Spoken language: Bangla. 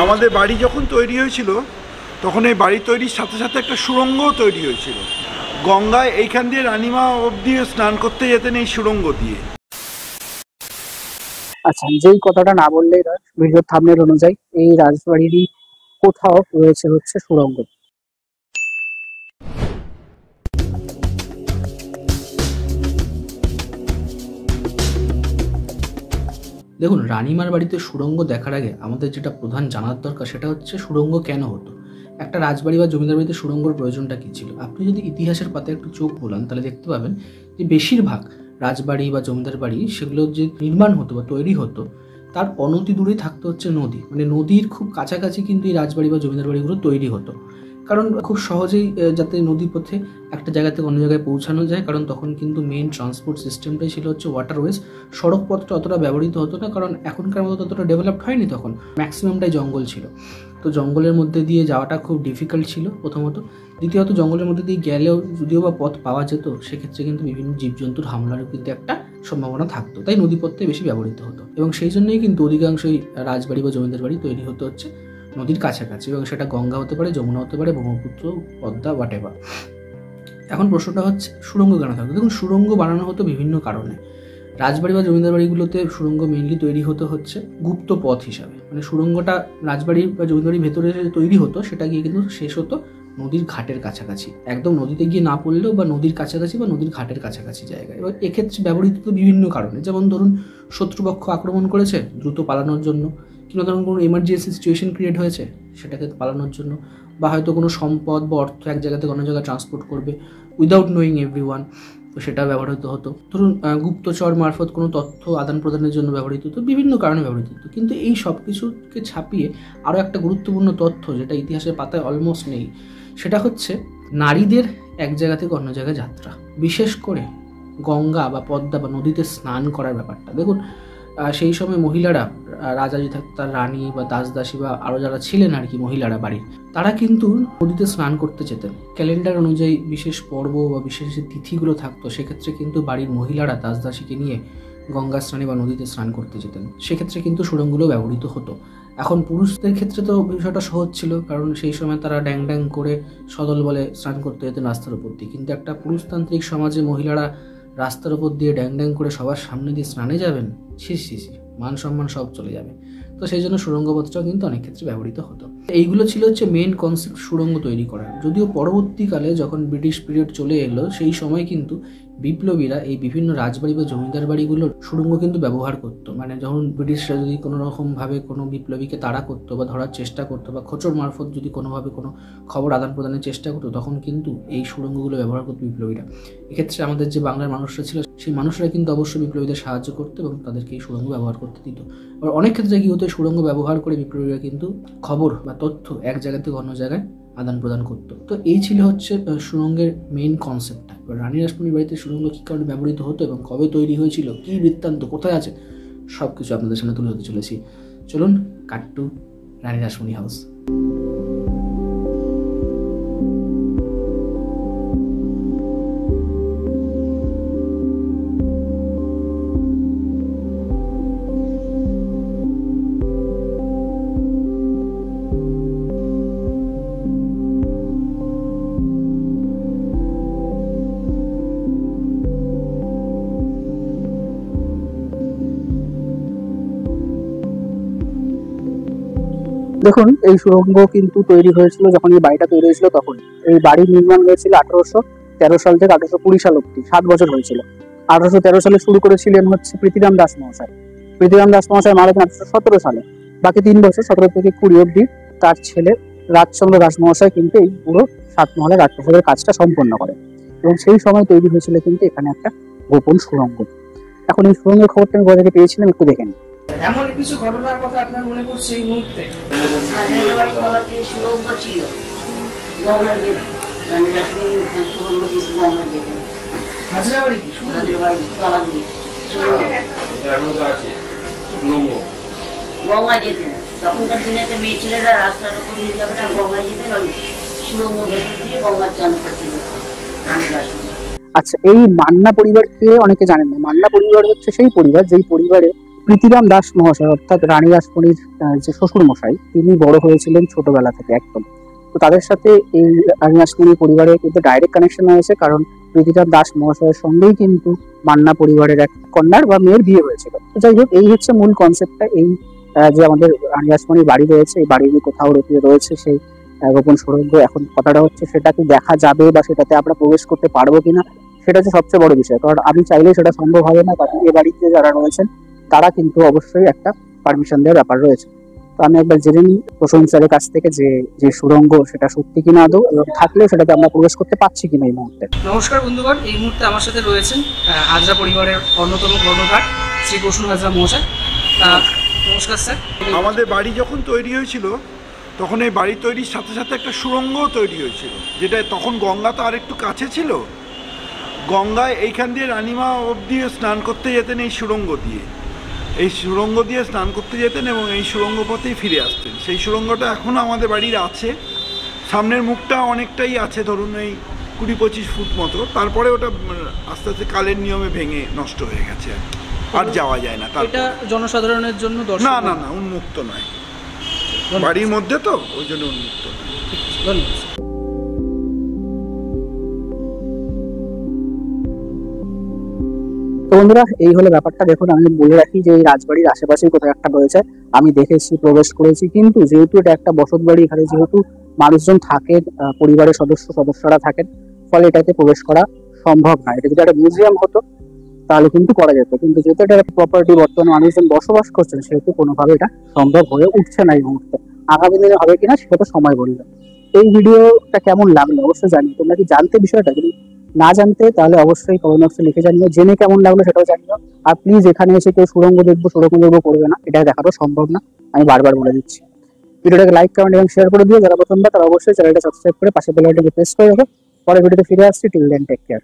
আমাদের বাড়ি যখন তৈরি হয়েছিল তখন এই বাড়ি তৈরির সাথে সাথে একটা সুড়ঙ্গও তৈরি হয়েছিল। গঙ্গায় এইখান দিয়ে রানীমা অবধি স্নান করতে যেতেন এই সুড়ঙ্গ দিয়ে। আচ্ছা, যেই কথাটা না বললেই নয়, ভিডিওর থাম্বনেল অনুযায়ী এই রাজবাড়িরই কোথাও রয়েছে হচ্ছে সুড়ঙ্গ। দেখুন, রানীমার বাড়িতে সুড়ঙ্গ দেখার আগে আমাদের যেটা প্রধান জানার দরকার সেটা হচ্ছে সুড়ঙ্গ কেন হতো, একটা রাজবাড়ি বা জমিদার বাড়িতে সুড়ঙ্গর প্রয়োজনটা কী ছিল। আপনি যদি ইতিহাসের পাতায় একটু চোখ বোলান তাহলে দেখতে পাবেন যে বেশিরভাগ রাজবাড়ি বা জমিদার বাড়ি সেগুলো যে নির্মাণ হতো বা তৈরি হতো তার অনতি দূরেই থাকতো হচ্ছে নদী, মানে নদীর খুব কাছাকাছি কিন্তু এই রাজবাড়ি বা জমিদার বাড়িগুলো তৈরি হতো, কারণ খুব সহজেই যাতে নদী পথে একটা জায়গা থেকে অন্য জায়গায় পৌঁছানো যায়। কারণ তখন কিন্তু মেইন ট্রান্সপোর্ট সিস্টেমটাই ছিল হচ্ছে ওয়াটারওয়েজ, সড়ক পথটা অতটা ব্যবহৃত হতো না, কারণ এখনকার মতো ততটা ডেভেলপড হয়নি, তখন ম্যাক্সিমামটাই জঙ্গল ছিল। তো জঙ্গলের মধ্যে দিয়ে যাওয়াটা খুব ডিফিকাল্ট ছিল প্রথমত। দ্বিতীয়ত জঙ্গলের মধ্যে দিয়ে গেলেও যদিও বা পথ পাওয়া যেত, সেক্ষেত্রে কিন্তু বিভিন্ন জীবজন্তুর হামলারও কিন্তু একটা সম্ভাবনা থাকতো, তাই নদীপথটাই বেশি ব্যবহৃত হতো। এবং সেই জন্যই কিন্তু অধিকাংশই রাজবাড়ি বা জমিদার বাড়ি তৈরি হতে হচ্ছে নদীর কাছাকাছি, এবং সেটা গঙ্গা হতে পারে, যমুনা হতে পারে, ব্রহ্মপুত্র, পদ্মা, হোয়াটএভার। এখন প্রশ্নটা হচ্ছে সুড়ঙ্গ কেন থাকতো। দেখুন, সুড়ঙ্গ বানানো হতো বিভিন্ন কারণে। রাজবাড়ি বা জমিদার বাড়িগুলোতে সুড়ঙ্গ মেইনলি তৈরি হতো হচ্ছে গুপ্ত পথ হিসাবে, মানে সুড়ঙ্গটা রাজবাড়ি বা জমিদার বাড়ির ভেতরে তৈরি হতো, সেটা গিয়ে কিন্তু শেষ হতো নদীর ঘাটের কাছাকাছি, একদম নদীতে গিয়ে না পড়লেও বা নদীর কাছাকাছি বা নদীর ঘাটের কাছাকাছি জায়গায়। এবার এক্ষেত্রে ব্যবহৃত বিভিন্ন কারণে, যেমন ধরুন শত্রুপক্ষ আক্রমণ করেছে দ্রুত পালানোর জন্য, কিংবা ধরুন কোনো এমার্জেন্সি সিচুয়েশন ক্রিয়েট হয়েছে সেটাকে পালানোর জন্য, বা হয়তো কোনো সম্পদ বা অর্থ এক জায়গা থেকে অন্য জায়গায় ট্রান্সপোর্ট করবে উইদাউট নোয়িং এভরিওয়ান, তো সেটা ব্যবহৃত হতো। ধরুন গুপ্তচর মারফত কোনো তথ্য আদান প্রদানের জন্য ব্যবহৃত হতো, বিভিন্ন কারণে ব্যবহৃত হতো। কিন্তু এই সব কিছুকে ছাপিয়ে আরও একটা গুরুত্বপূর্ণ তথ্য যেটা ইতিহাসের পাতায় অলমোস্ট নেই, সেটা হচ্ছে নারীদের এক জায়গা থেকে অন্য জায়গায় যাত্রা, বিশেষ করে গঙ্গা বা পদ্মা বা নদীতে স্নান করার ব্যাপারটা। দেখুন, সেই সময় মহিলারা, রাজা যদি থাকতো তার রানী বা দাসী বা আরও যারা ছিলেন আর কি মহিলারা বাড়ির, তারা কিন্তু নদীতে স্নান করতে যেতেন। ক্যালেন্ডার অনুযায়ী বিশেষ পর্ব বা বিশেষ যে তিথিগুলো থাকতো সেক্ষেত্রে কিন্তু বাড়ির মহিলারা দাসীকে নিয়ে গঙ্গা স্নানে বা নদীতে স্নান করতে যেতেন। সেক্ষেত্রে কিন্তু সুড়ঙ্গগুলো ব্যবহৃত হতো। এখন পুরুষদের ক্ষেত্রে তো বিষয়টা সহজ ছিল, কারণ সেই সময় তারা ড্যাং ড্যাং করে সদল বলে স্নান করতে যেতেন রাস্তার উপর দিয়ে। কিন্তু একটা পুরুষতান্ত্রিক সমাজে মহিলারা রাস্তার উপর দিয়ে ড্যাং ড্যাং করে সবার সামনে দিয়ে স্নানে যাবেন, ছি, মান সম্মান সব চলে যাবে। তো সেই জন্য সুড়ঙ্গপথটাও কিন্তু অনেক ক্ষেত্রে ব্যবহৃত হতো। এইগুলো ছিল হচ্ছে মেন কনসেপ্ট সুড়ঙ্গ তৈরি করার। যদিও পরবর্তীকালে যখন ব্রিটিশ পিরিয়ড চলে এলো সেই সময় কিন্তু বিপ্লবীরা এই বিভিন্ন রাজবাড়ি বা জমিদার বাড়িগুলোর সুড়ঙ্গ কিন্তু ব্যবহার করতো। মানে যখন ব্রিটিশরা যদি কোনো রকমভাবে কোনো বিপ্লবীকে তাড়া করতো বা ধরার চেষ্টা করতো, বা খোঁচর মারফত যদি কোনোভাবে কোনো খবর আদান প্রদানের চেষ্টা করতো, তখন কিন্তু এই সুড়ঙ্গগুলো ব্যবহার করতো বিপ্লবীরা। এক্ষেত্রে আমাদের যে বাংলার মানুষরা ছিল সেই মানুষরা কিন্তু অবশ্যই বিপ্লবীদের সাহায্য করতো এবং তাদেরকে এই সুড়ঙ্গ ব্যবহার করতে দিত। আর অনেক ক্ষেত্রে কি হতো, সুড়ঙ্গ ব্যবহার করে বিপ্লবীরা কিন্তু খবর বা তথ্য এক জায়গা থেকে অন্য জায়গায় আদান প্রদান করতো। তো এই ছিল হচ্ছে সুড়ঙ্গের মেইন কনসেপ্টটা। এবার রানী রাসমণির বাড়িতে সুড়ঙ্গ কী কারণে ব্যবহৃত হতো এবং কবে তৈরি হয়েছিল, কী বৃত্তান্ত, কোথায় আছে, সব কিছু আপনাদের সামনে তুলে ধরতে চলেছি। চলুন কাট টু রানী রাসমণি হাউস। দেখুন, এই সুড়ঙ্গ কিন্তু তৈরি হয়েছিল যখন এই বাড়িটা তৈরি হয়েছিল তখন। এই বাড়ি নির্মাণ হয়েছিল 1813 সাল থেকে 1820 সাল অব্দি, 7 বছর হয়েছিল। 1813 সালে শুরু করেছিলেন হচ্ছে পৃথ্বীরাম দাস মহাশয়। পৃথ্বীরাম দাস মহাশয় মারা যান 1817 সালে। বাকি 3 বছর 17 থেকে 20 অব্দি তার ছেলে রাজচন্দ্র দাস মহাশয় কিন্তু এই পুরো 7 মহলের রাজপ্রাসাদের কাজটা সম্পন্ন করে। এবং সেই সময় তৈরি হয়েছিল কিন্তু এখানে একটা গোপন সুড়ঙ্গ। এখন এই সুড়ঙ্গের খবরটা আমি কোথা থেকে পেয়েছিলাম একটু দেখেন। এমন কিছু ঘটনার কথা আপনার মনে পড়ছে এই মুহূর্তে? তখনকার দিনে মেয়ে ছেলেরা রাস্তার উপর নিয়ে যাবে না, গঙ্গায় যেতেন, ওই সুড়ঙ্গ ভেতর দিয়ে গঙ্গার চান করছিল। আচ্ছা, এই মান্না পরিবারকে অনেকে জানেন না। মান্না পরিবার হচ্ছে সেই পরিবার যেই পরিবারে প্রীতিরাম দাস মহাশয় অর্থাৎ রানী রাসমণির যে শ্বশুর মশাই, তিনি বড় হয়েছিলেন ছোটবেলা থেকে একদম। তো তাদের সাথে এই রানী রাসমণি পরিবারের কিন্তু ডাইরেক্ট কানেকশন হয়েছে, কারণ প্রীতিরাম দাস মহাশয়ের সঙ্গেই কিন্তু মান্না পরিবারের এক কন্যার বা মেয়ের বিয়ে হয়েছিল। তো যাই হোক, এই হচ্ছে মূল কনসেপ্টটা। এই যে আমাদের রানী রাসমণির বাড়ি রয়েছে, এই বাড়ির কোথাও রয়েছে সেই গোপন সুড়ঙ্গ। এখন কথাটা হচ্ছে সেটা কি দেখা যাবে বা সেটাতে আমরা প্রবেশ করতে পারবো কিনা, সেটা হচ্ছে সবচেয়ে বড় বিষয়। কারণ আমি চাইলে সেটা সম্ভব হবে না, কারণ এ বাড়িতে যারা রয়েছেন তারা কিন্তু অবশ্যই একটা পারমিশন দেওয়ার ব্যাপার রয়েছে। তো আমি একবার জেনে নিই প্রসূন স্যারের কাছ থেকে যে সুড়ঙ্গ সেটা সত্যি কিনা আদৌ, এবং থাকলে সেটাতে আমরা প্রবেশ করতে পারছি কিনা এই মুহূর্তে। নমস্কার বন্ধুগণ, এই মুহূর্তে আমার সাথে রয়েছেন হাজরা পরিবারের অন্যতম কর্ণধার শ্রী প্রসূন হাজরা মহাশয়। নমস্কার স্যার। আমাদের বাড়ি যখন তৈরি হয়েছিল তখন এই বাড়ি তৈরির সাথে সাথে একটা সুড়ঙ্গও তৈরি হয়েছিল, যেটা তখন গঙ্গা তো আর একটু কাছে ছিল। গঙ্গায় এইখান দিয়ে রানীমা অবধি স্নান করতে যেতেন এই সুড়ঙ্গ দিয়ে। এই সুড়ঙ্গ দিয়ে স্নান করতে যেতেন এবং এই সুড়ঙ্গ পথেই ফিরে আসতেন। সেই সুড়ঙ্গটা এখনও আমাদের বাড়ির আছে। সামনের মুখটা অনেকটাই আছে, ধরুন এই 20-25 ফুট মতো। তারপরে ওটা আস্তে আস্তে কালের নিয়মে ভেঙে নষ্ট হয়ে গেছে, আর যাওয়া যায় না। এটা জনসাধারণের জন্য না না না, উন্মুক্ত নয়, বাড়ির মধ্যে তো ওই জন্য উন্মুক্ত নয়। ধন্যবাদ। তো বন্ধুরা, এই হলো ব্যাপারটা। দেখুন, আমি বলে রাখি যে এই রাজবাড়ির আশেপাশেই কোথাও একটা রয়েছে, আমি দেখেছি, প্রবেশ করেছি। কিন্তু যেহেতু এটা একটা বসত বাড়ি, এখানে যেহেতু মানুষজন থাকেন, পরিবারের সদস্যরা থাকেন, ফলে এটাতে প্রবেশ করা সম্ভব নয়। এটা যদি একটা মিউজিয়াম হতো তাহলে কিন্তু করা যেত, কিন্তু যেহেতু এটা একটা প্রপার্টি, বর্তমানে মানুষজন বসবাস করছেন, সেহেতু কোনোভাবে এটা সম্ভব হয়ে উঠছে না এই মুহূর্তে। আগামী দিনে হবে কিনা সেটা তো সময় বলবে। এই ভিডিওটা কেমন লাগলো অবশ্যই জানিও। তোমরা কি জানতে বিষয়টা? যদি না জানতে তাহলে অবশ্যই কমেন্ট বক্সে লিখে জানিও। জেনে কেমন লাগলো সেটাও জানিও। আর প্লিজ এখানে এসে কেউ সুড়ঙ্গ দেখবো করবে না, এটা দেখানো সম্ভব না, আমি বারবার বলে দিচ্ছি। ভিডিওটাকে লাইক, কমেন্ট এবং শেয়ার করে দিও। যারা প্রথমবার তারা অবশ্যই চ্যানেলটা সাবস্ক্রাইব করে পাশে বেল আইকনটি প্রেস করে রাখো। পরের ভিডিওতে ফিরে আসছি। Till then, take care.